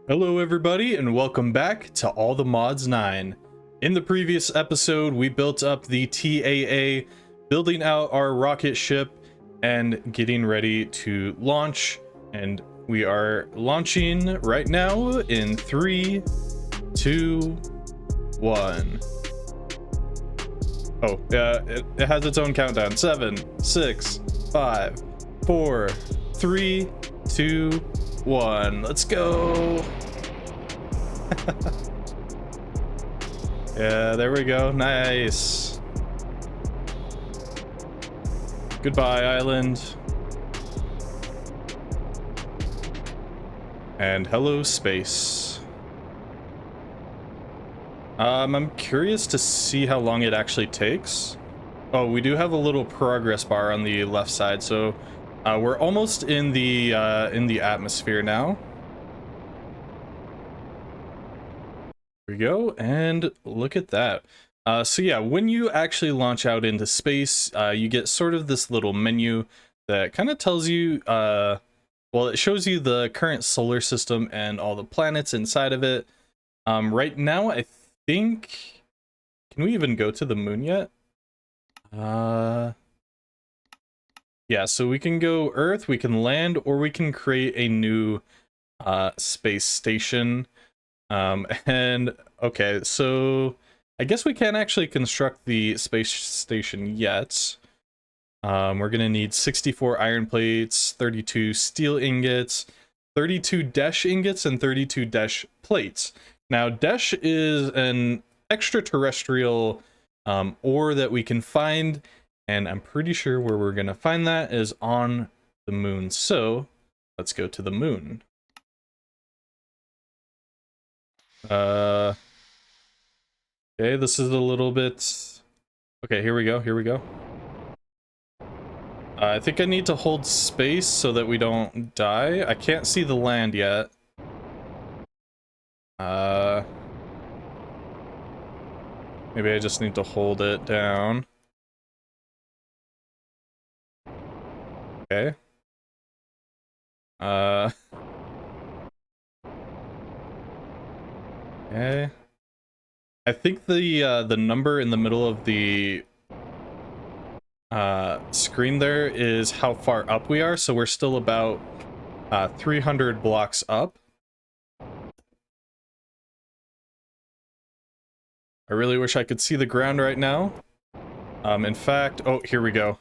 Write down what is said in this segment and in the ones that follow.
Hello everybody and welcome back to All the Mods 9. In the previous episode we built up the TAA, building out our rocket ship and getting ready to launch, and we are launching right now in 3, 2, 1. Oh, it has its own countdown. 7, 6, 5, 4, 3, 2, 1. Let's go. Yeah, there we go. Nice. Goodbye, island. And hello, space. I'm curious to see how long it actually takes. Oh, we do have a little progress bar on the left side, so we're almost in the atmosphere now. Here we go, and look at that. So yeah, when you actually launch out into space, you get sort of this little menu that kind of tells you, well, it shows you the current solar system and all the planets inside of it. Right now, I think, can we even go to the moon yet? Yeah, so we can go Earth, we can land, or we can create a new space station. And okay, so I guess we can't actually construct the space station yet. We're gonna need 64 iron plates, 32 steel ingots, 32 dash ingots, and 32 dash plates. Now, dash is an extraterrestrial ore that we can find, and I'm pretty sure where we're gonna find that is on the moon. So let's go to the moon. Okay, this is a little bit... Okay, here we go. I think I need to hold space so that we don't die. I can't see the land yet. Maybe I just need to hold it down. Okay. Okay. I think the number in the middle of the screen there is how far up we are, so we're still about 300 blocks up. I really wish I could see the ground right now. In fact, oh, here we go.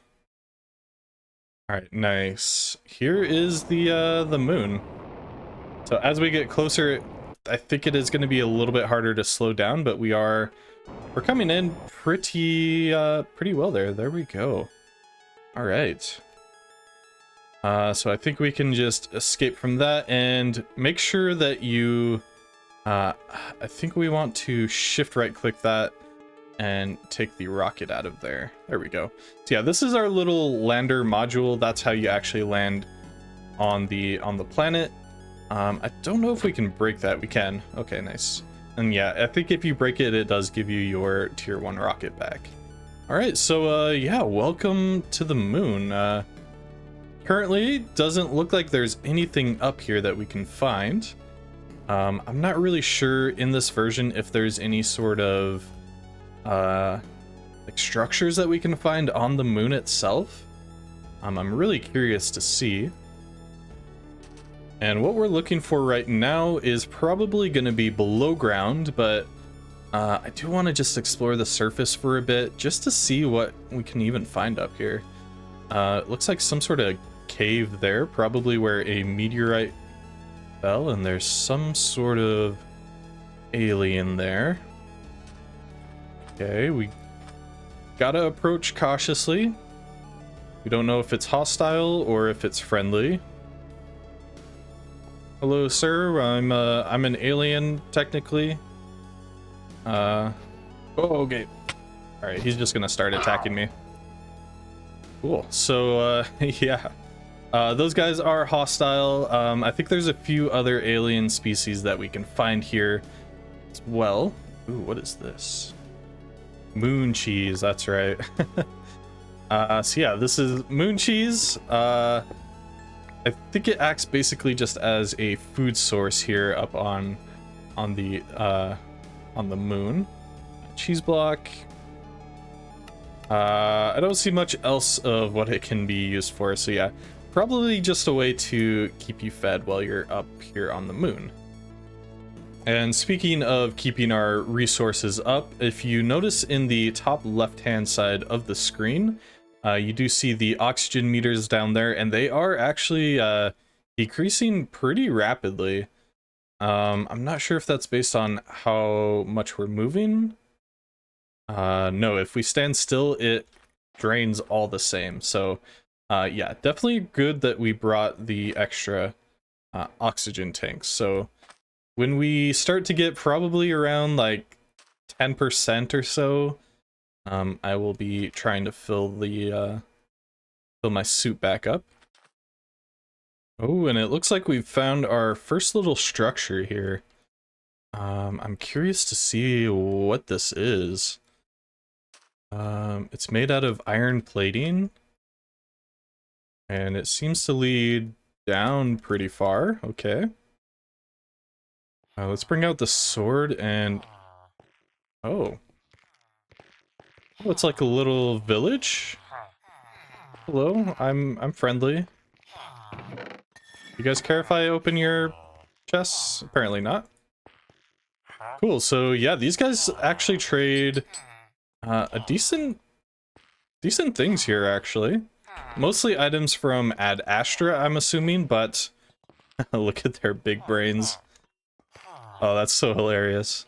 All right, nice. Here is the moon. So as we get closer, I think it is going to be a little bit harder to slow down, but we're coming in pretty well there. There we go. All right. So I think we can just escape from that and make sure that you I think we want to shift right click that and take the rocket out of there. There we go. So yeah, this is our little lander module. That's how you actually land on the planet. I don't know if we can break that. We can. Okay, nice. And yeah, I think if you break it, it does give you your tier 1 rocket back. All right, so yeah, welcome to the moon. Currently, doesn't look like there's anything up here that we can find. I'm not really sure in this version if there's any sort of like structures that we can find on the moon itself. I'm really curious to see. And what we're looking for right now is probably going to be below ground, but I do want to just explore the surface for a bit just to see what we can even find up here. It looks like some sort of cave there, probably where a meteorite fell, and there's some sort of alien there. Okay, we gotta approach cautiously. We don't know if it's hostile or if it's friendly. Hello, sir. I'm an alien, technically. Oh, okay. All right, he's just gonna start attacking me. Cool. So, yeah. Those guys are hostile. I think there's a few other alien species that we can find here as well. Ooh, what is this? Moon cheese, that's right. So yeah, this is moon cheese. I think it acts basically just as a food source here up on the moon. Cheese block. I don't see much else of what it can be used for, so yeah, probably just a way to keep you fed while you're up here on the moon. And speaking of keeping our resources up, if you notice in the top left-hand side of the screen, you do see the oxygen meters down there, and they are actually decreasing pretty rapidly. I'm not sure if that's based on how much we're moving. No, if we stand still, it drains all the same. So, yeah, definitely good that we brought the extra oxygen tanks. So when we start to get probably around like 10% or so, I will be trying to fill my suit back up. Oh, and it looks like we've found our first little structure here. I'm curious to see what this is. It's made out of iron plating, and it seems to lead down pretty far. Okay. Let's bring out the sword and... Oh. Oh, it's like a little village. Hello, I'm friendly. You guys care if I open your chests? Apparently not. Cool, so yeah, these guys actually trade a decent things here, actually. Mostly items from Ad Astra, I'm assuming, but look at their big brains. Oh, that's so hilarious.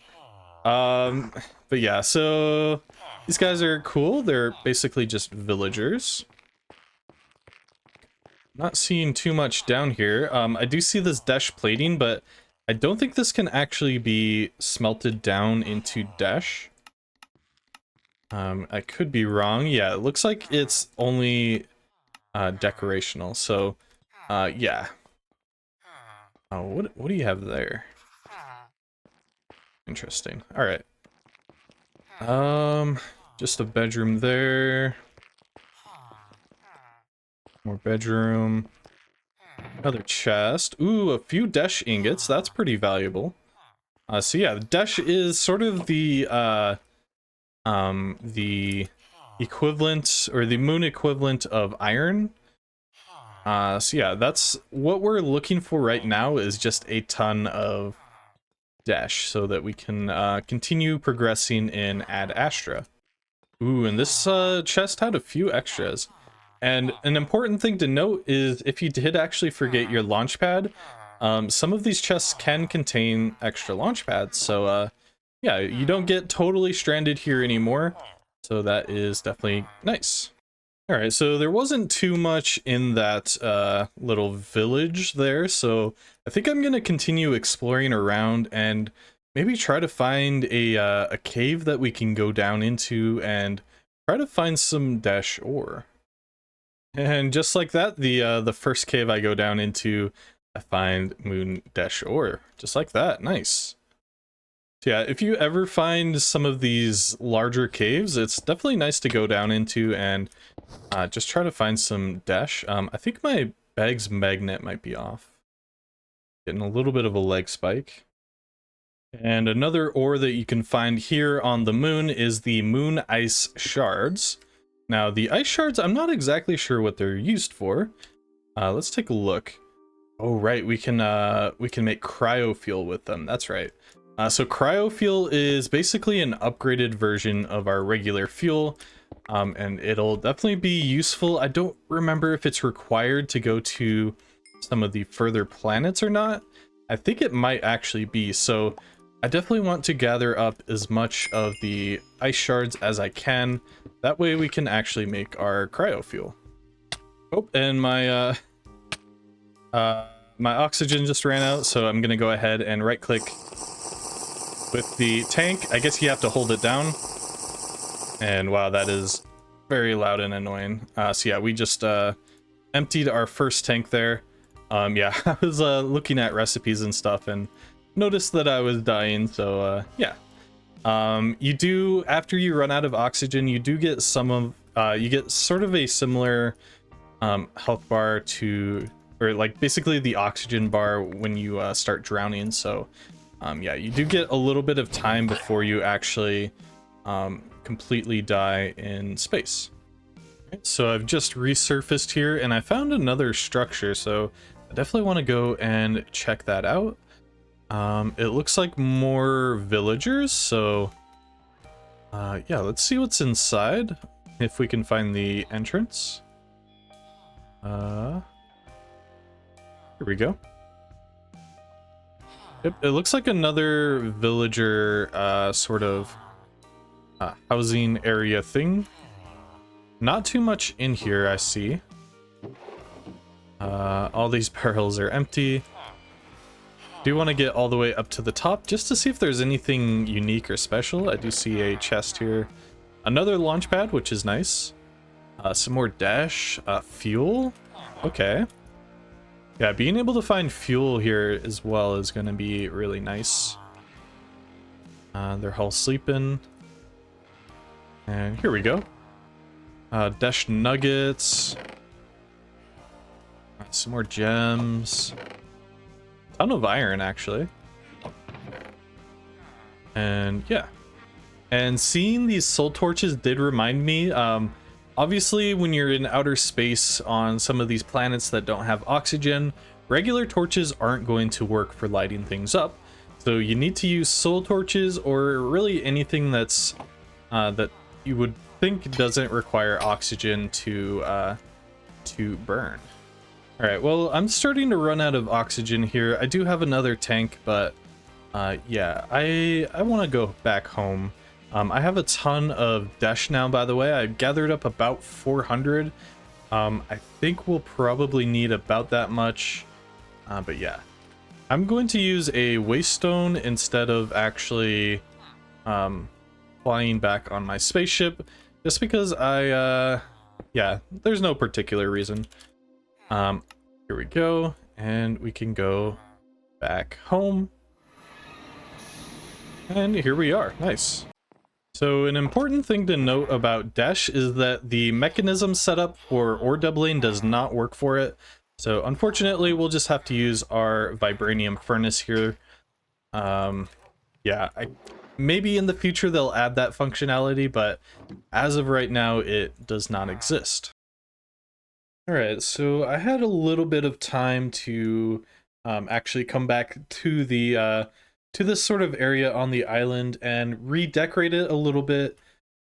But yeah, so these guys are cool. They're basically just villagers. Not seeing too much down here. I do see this Desh plating, but I don't think this can actually be smelted down into Desh. I could be wrong. Yeah, it looks like it's only decorational. So, yeah. Oh, what do you have there? Interesting. All right. Just a bedroom there. More bedroom. Another chest. Ooh, a few Desh ingots. That's pretty valuable. So yeah, Desh is sort of the equivalent, or the moon equivalent of iron. So yeah, that's what we're looking for right now, is just a ton of Desh so that we can continue progressing in Ad Astra. Ooh, and this chest had a few extras. And an important thing to note is if you did actually forget your launch pad, some of these chests can contain extra launch pads. So yeah, you don't get totally stranded here anymore. So that is definitely nice. All right, so there wasn't too much in that little village there. So I think I'm going to continue exploring around and maybe try to find a cave that we can go down into and try to find some Desh ore. And just like that, the first cave I go down into, I find moon Desh ore. Just like that, nice. So yeah, if you ever find some of these larger caves, it's definitely nice to go down into and just try to find some Desh. I think my bag's magnet might be off. Getting a little bit of a leg spike. And another ore that you can find here on the moon is the moon ice shards. Now, the ice shards, I'm not exactly sure what they're used for. Let's take a look. Oh, right, we can make cryofuel with them. That's right. So cryofuel is basically an upgraded version of our regular fuel, and it'll definitely be useful. I don't remember if it's required to go to some of the further planets or not. I think it might actually be, so I definitely want to gather up as much of the ice shards as I can. That way we can actually make our cryofuel. Oh, and my my oxygen just ran out, so I'm gonna go ahead and right click with the tank. I guess you have to hold it down. And wow, that is very loud and annoying. So yeah, we just emptied our first tank there. Yeah, I was looking at recipes and stuff and noticed that I was dying, so yeah. You do, after you run out of oxygen, you do get some of, you get sort of a similar health bar to, or like basically the oxygen bar when you start drowning. So yeah, you do get a little bit of time before you actually completely die in space. Right, so I've just resurfaced here and I found another structure, so I definitely want to go and check that out. It looks like more villagers, so yeah, let's see what's inside, if we can find the entrance. Here we go. Yep, it looks like another villager sort of housing area thing. Not too much in here, I see. All these barrels are empty. Do want to get all the way up to the top just to see if there's anything unique or special. I do see a chest here. Another launch pad, which is nice. Some more dash. Fuel. Okay. Yeah, being able to find fuel here as well is going to be really nice. They're all sleeping. And here we go. Dash nuggets. Some more gems. Ton of iron, actually. And yeah. And seeing these soul torches did remind me, obviously when you're in outer space on some of these planets that don't have oxygen, regular torches aren't going to work for lighting things up. So you need to use soul torches, or really anything that's that you would think doesn't require oxygen to burn. All right, well, I'm starting to run out of oxygen here. I do have another tank, but yeah, I want to go back home. I have a ton of dash now, by the way. I gathered up about 400. I think we'll probably need about that much, but yeah. I'm going to use a waste stone instead of actually flying back on my spaceship, just because yeah, there's no particular reason. Here we go, and we can go back home. And here we are. Nice. So an important thing to note about dash is that the mechanism setup for ore doubling does not work for it. So unfortunately, we'll just have to use our vibranium furnace here. Yeah, maybe in the future they'll add that functionality, but as of right now, it does not exist. All right, so I had a little bit of time to actually come back to the to this sort of area on the island and redecorate it a little bit.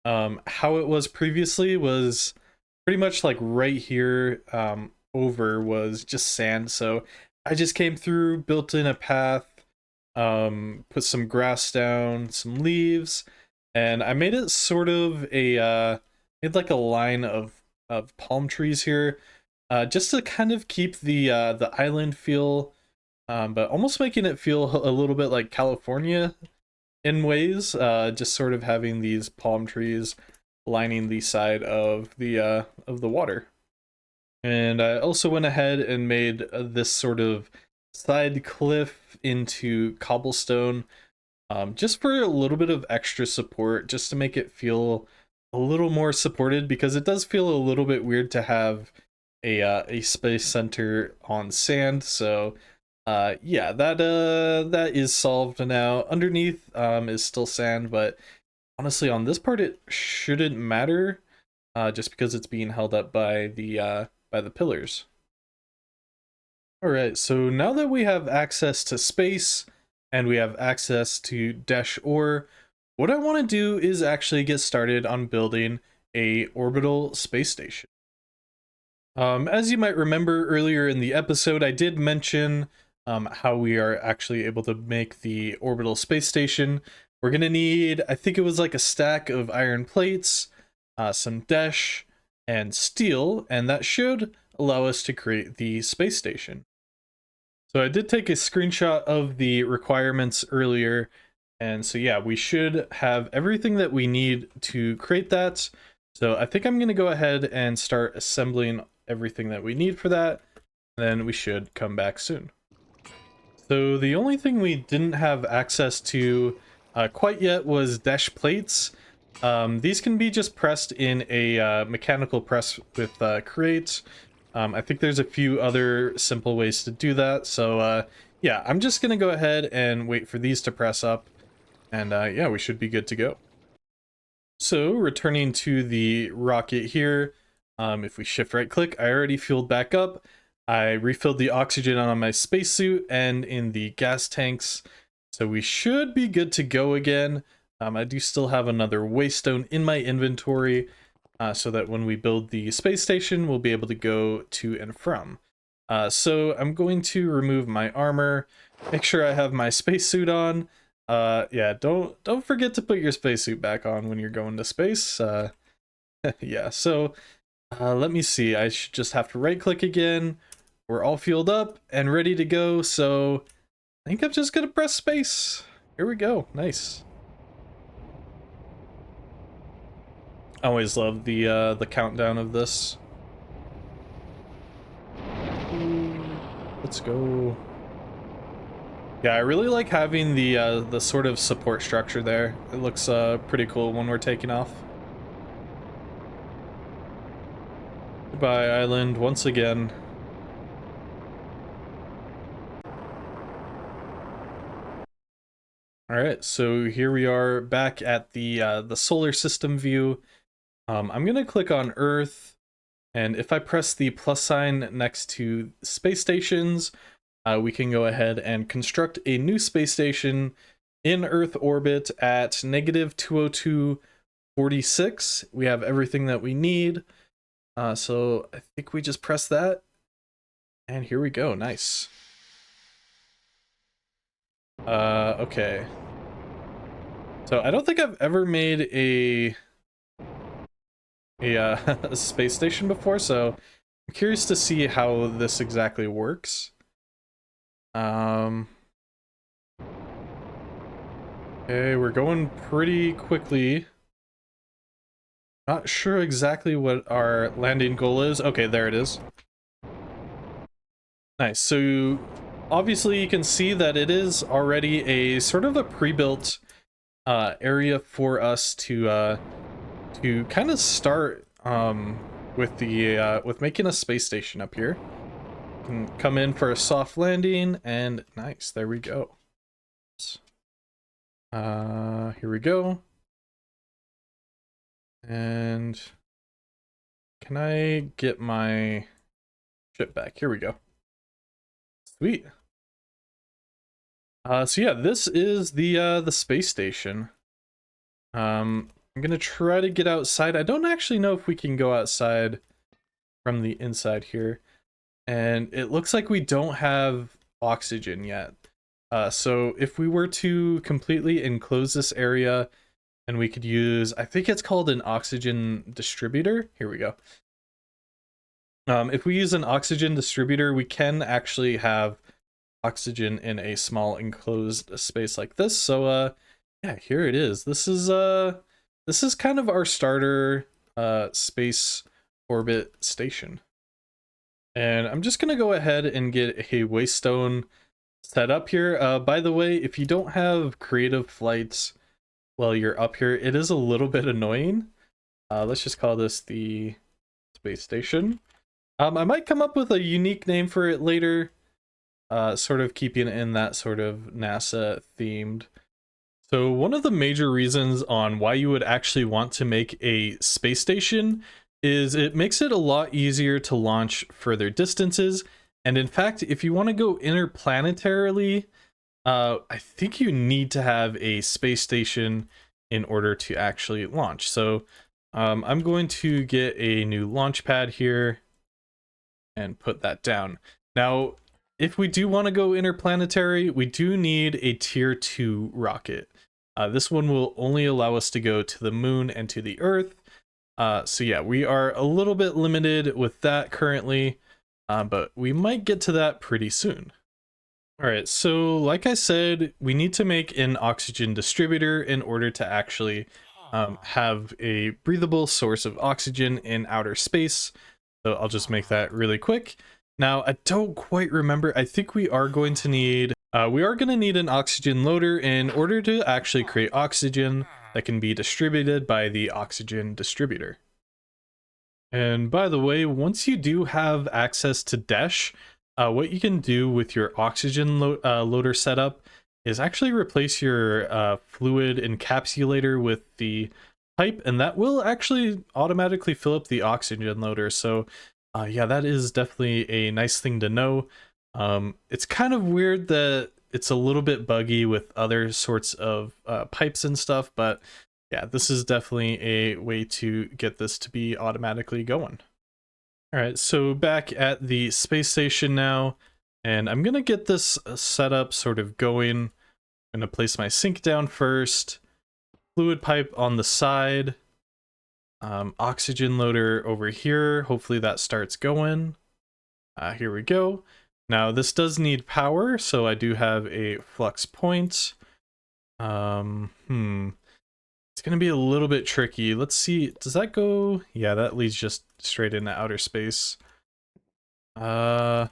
How it was previously was pretty much like right here over was just sand, so I just came through, built in a path, put some grass down, some leaves, and I made it sort of a made like a line of palm trees here, just to kind of keep the island feel, but almost making it feel a little bit like California in ways, just sort of having these palm trees lining the side of the water. And I also went ahead and made this sort of side cliff into cobblestone, just for a little bit of extra support, just to make it feel a little more supported, because it does feel a little bit weird to have a space center on sand. So yeah, that is solved now. Underneath is still sand, but honestly on this part it shouldn't matter, just because it's being held up by the pillars. All right, so now that we have access to space and we have access to dash ore, what I want to do is actually get started on building a orbital space station. As you might remember earlier in the episode, I did mention how we are actually able to make the orbital space station. We're gonna need, I think it was like a stack of iron plates, some dash, and steel, and that should allow us to create the space station. So I did take a screenshot of the requirements earlier, and so yeah, we should have everything that we need to create that. So I think I'm going to go ahead and start assembling everything that we need for that, then we should come back soon. So the only thing we didn't have access to quite yet was dash plates. These can be just pressed in a mechanical press with create, I think there's a few other simple ways to do that. So yeah, I'm just gonna go ahead and wait for these to press up, and yeah, we should be good to go. So returning to the rocket here, if we shift right click, I already fueled back up. I refilled the oxygen on my spacesuit and in the gas tanks, so we should be good to go again. I do still have another waystone in my inventory, so that when we build the space station, we'll be able to go to and from. So I'm going to remove my armor, make sure I have my spacesuit on. Yeah, don't forget to put your spacesuit back on when you're going to space. Yeah, so let me see. I should just have to right click again. We're all fueled up and ready to go, so I think I'm just gonna press space. Here we go. Nice. I always love the countdown of this. Let's go. Yeah, I really like having the sort of support structure there. It looks pretty cool when we're taking off. Goodbye, island, once again. All right, so here we are back at the solar system view. I'm gonna click on Earth, and if I press the plus sign next to space stations, we can go ahead and construct a new space station in Earth orbit at -202.46. We have everything that we need. So I think we just press that, and here we go. Nice. Okay. So I don't think I've ever made a space station before, so I'm curious to see how this exactly works. Okay, we're going pretty quickly. Not sure exactly what our landing goal is. Okay, there it is. Nice. So obviously you can see that it is already a sort of a pre-built area for us to kind of start with making a space station up here. Can come in for a soft landing, and nice, there we go. Here we go. And can I get my ship back? Here we go. Sweet. So yeah, this is the space station. I'm gonna try to get outside. I don't actually know if we can go outside from the inside here. And it looks like we don't have oxygen yet. So if we were to completely enclose this area, and we could use, I think it's called an oxygen distributor. Here we go. If we use an oxygen distributor, we can actually have oxygen in a small enclosed space like this. So yeah, here it is. This is kind of our starter space orbit station. And I'm just gonna go ahead and get a waystone set up here. By the way, if you don't have creative flights while you're up here, it is a little bit annoying. Let's just call this the space station. I might come up with a unique name for it later, sort of keeping it in that sort of NASA themed. So one of the major reasons on why you would actually want to make a space station is it makes it a lot easier to launch further distances. And in fact, if you want to go interplanetarily, I think you need to have a space station in order to actually launch. So I'm going to get a new launch pad here and put that down. Now, if we do want to go interplanetary, we do need a tier 2 rocket. This one will only allow us to go to the moon and to the Earth. So yeah, we are a little bit limited with that currently, but we might get to that pretty soon. All right, so like I said, we need to make an oxygen distributor in order to actually have a breathable source of oxygen in outer space. So I'll just make that really quick. Now, I don't quite remember. I think we are going to need an oxygen loader in order to actually create oxygen that can be distributed by the oxygen distributor. And by the way, once you do have access to Dash, what you can do with your oxygen loader setup is actually replace your fluid encapsulator with the pipe, and that will actually automatically fill up the oxygen loader. So yeah, that is definitely a nice thing to know. It's kind of weird that it's a little bit buggy with other sorts of pipes and stuff, but yeah, this is definitely a way to get this to be automatically going. All right, so back at the space station now, and I'm gonna get this setup sort of going. I'm gonna place my sink down first, fluid pipe on the side, oxygen loader over here. Hopefully that starts going. Here we go. Now this does need power, so I do have a flux point. It's gonna be a little bit tricky. Let's see, does that go? Yeah, that leads just straight into outer space. Weird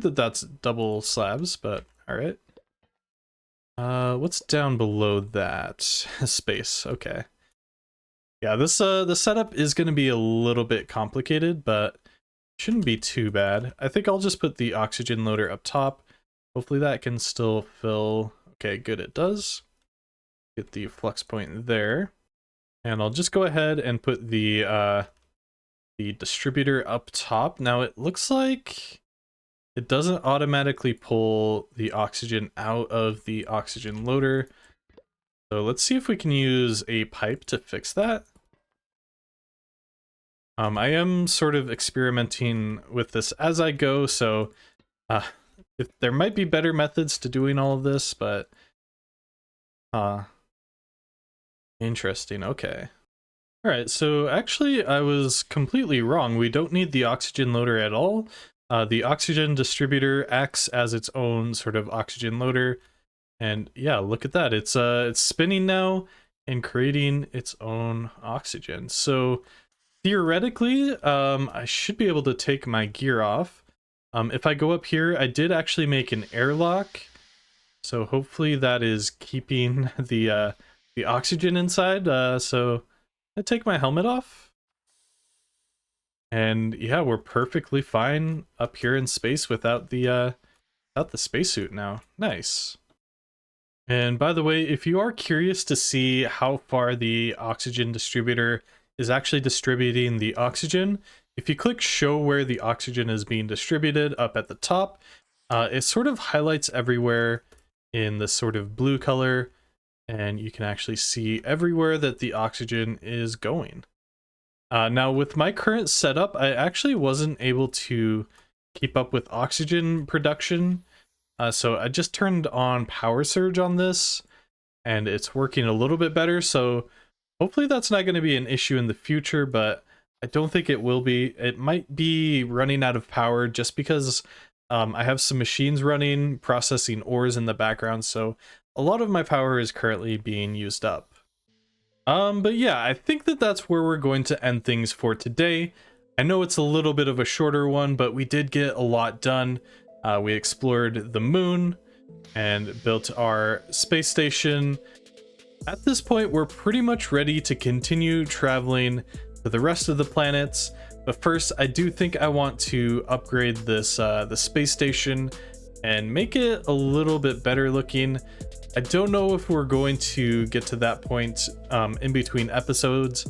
that that's double slabs, but all right. What's down below that? Space, okay. Yeah, this the setup is gonna be a little bit complicated, but shouldn't be too bad. I think I'll just put the oxygen loader up top. Hopefully that can still fill. Okay, good, it does. Get the flux point there. And I'll just go ahead and put the distributor up top. Now it looks like it doesn't automatically pull the oxygen out of the oxygen loader. So let's see if we can use a pipe to fix that. I am sort of experimenting with this as I go, so if there might be better methods to doing all of this, but interesting. Okay. All right, so actually I was completely wrong. We don't need the oxygen loader at all. The oxygen distributor acts as its own sort of oxygen loader, and yeah, look at that. It's spinning now and creating its own oxygen. So theoretically, I should be able to take my gear off. If I go up here, I did actually make an airlock, so hopefully that is keeping the oxygen inside. So I take my helmet off, and yeah, we're perfectly fine up here in space without the spacesuit now. Nice. And by the way, if you are curious to see how far the oxygen distributor is actually distributing the oxygen, if you click show where the oxygen is being distributed up at the top, it sort of highlights everywhere in this sort of blue color, and you can actually see everywhere that the oxygen is going. Now with my current setup, I actually wasn't able to keep up with oxygen production, so I just turned on power surge on this, and it's working a little bit better, so hopefully that's not going to be an issue in the future, but I don't think it will be. It might be running out of power just because I have some machines running, processing ores in the background, so a lot of my power is currently being used up. But yeah, I think that that's where we're going to end things for today. I know it's a little bit of a shorter one, but we did get a lot done. We explored the moon and built our space station. At this point, we're pretty much ready to continue traveling to the rest of the planets. But first, I do think I want to upgrade this the space station and make it a little bit better looking. I don't know if we're going to get to that point in between episodes,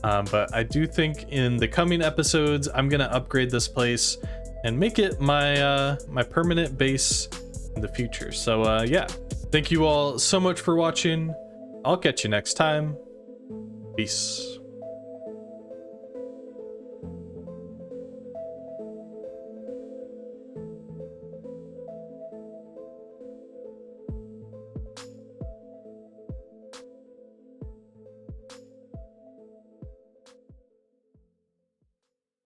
but I do think in the coming episodes, I'm gonna upgrade this place and make it my my permanent base in the future. So yeah, thank you all so much for watching. I'll catch you next time. Peace.